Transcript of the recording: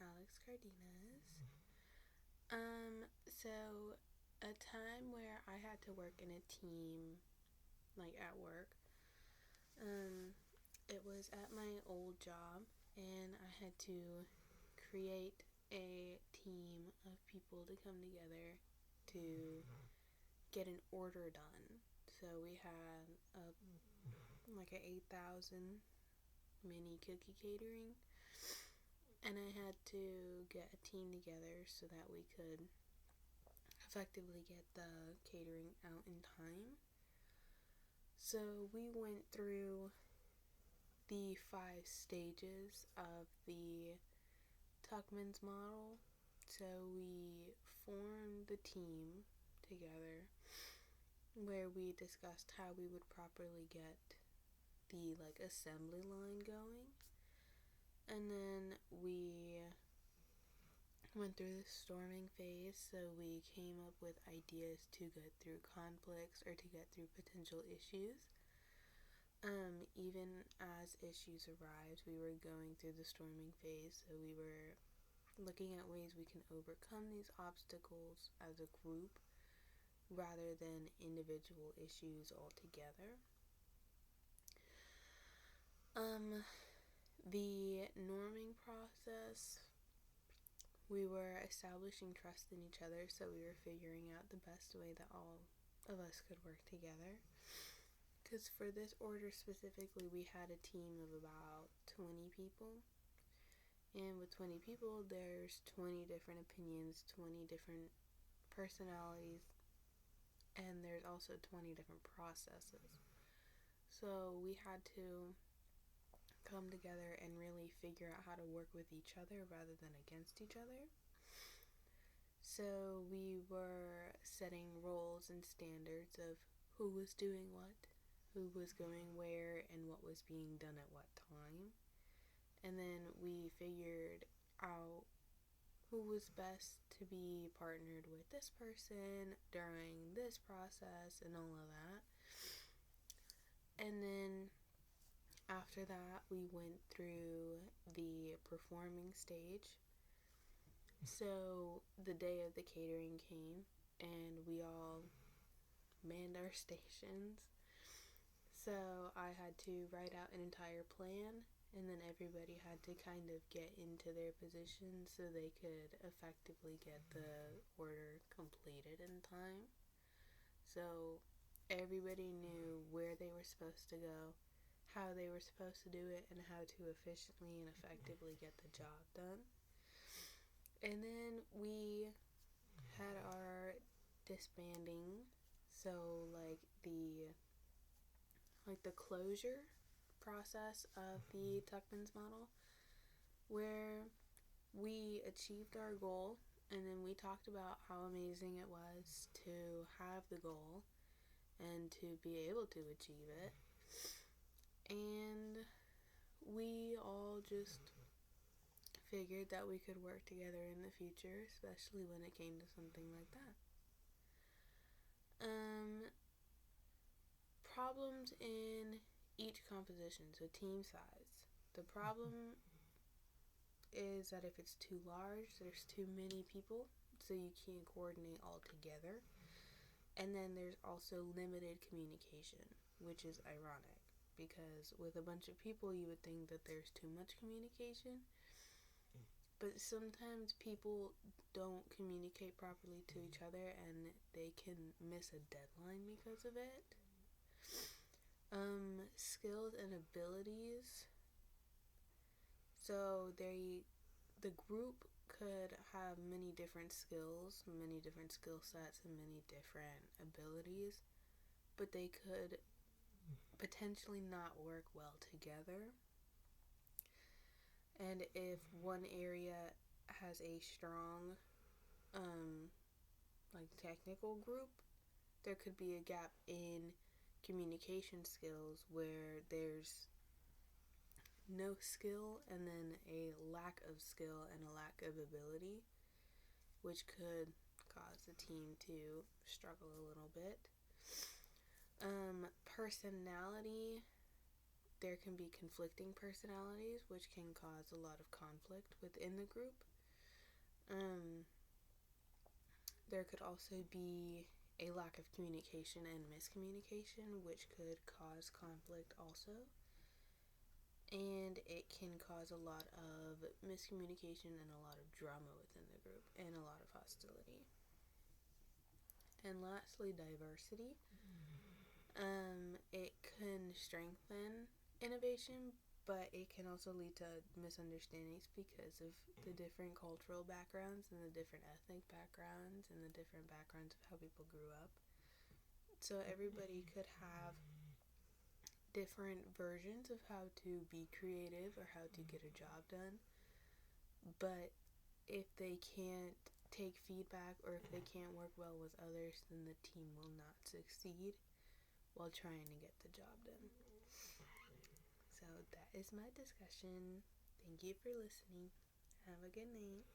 Alex Cardenas. So a time where I had to work in a team, like at work, it was at my old job, and I had to create a team of people to come together to get an order done. So we had like a 8,000 mini cookie catering, and I had to get a team together so that we could effectively get the catering out in time. So we went through the 5 stages of the Tuckman's model. So we formed the team together where we discussed how we would properly get the assembly line going, and then we went through the storming phase. So we came up with ideas to get through conflicts or to get through potential issues. Even as issues arrived, we were going through the storming phase, so we were looking at ways we can overcome these obstacles as a group rather than individual issues altogether. The norming process, we were establishing trust in each other, so we were figuring out the best way that all of us could work together. Because for this order specifically, we had a team of about 20 people. And with 20 people, there's 20 different opinions, 20 different personalities, and there's also 20 different processes. So we had to come together and really figure out how to work with each other rather than against each other. So we were setting roles and standards of who was doing what, who was going where, and what was being done at what time. And then we figured out who was best to be partnered with this person during this process and all of that. And then after that, we went through the performing stage. So the day of the catering came, and we all manned our stations. So I had to write out an entire plan, and then everybody had to kind of get into their position so they could effectively get the order completed in time. So everybody knew where they were supposed to go, how they were supposed to do it, and how to efficiently and effectively get the job done. And then we had our disbanding, so the closure process of the Tuckman's model, where we achieved our goal, and then we talked about how amazing it was to have the goal and to be able to achieve it. And we all just figured that we could work together in the future, especially when it came to something like that. Problems in each composition, so team size. The problem is that if it's too large, there's too many people, so you can't coordinate all together. And then there's also limited communication, which is ironic, because with a bunch of people, you would think that there's too much communication, but sometimes people don't communicate properly to each other, and they can miss a deadline because of it. Skills and abilities. So the group could have many different skills, many different skill sets, and many different abilities, but they could potentially not work well together. And if one area has a strong technical group, there could be a gap in communication skills where there's no skill and then a lack of skill and a lack of ability, which could cause the team to struggle a little bit. Personality, there can be conflicting personalities, which can cause a lot of conflict within the group. There could also be a lack of communication and miscommunication, which could cause conflict also. And it can cause a lot of miscommunication and a lot of drama within the group and a lot of hostility. And lastly, diversity. It can strengthen innovation, but it can also lead to misunderstandings because of the different cultural backgrounds and the different ethnic backgrounds and the different backgrounds of how people grew up. So everybody could have different versions of how to be creative or how to get a job done, but if they can't take feedback or if they can't work well with others, then the team will not succeed while trying to get the job done. So that is my discussion. Thank you for listening. Have a good night.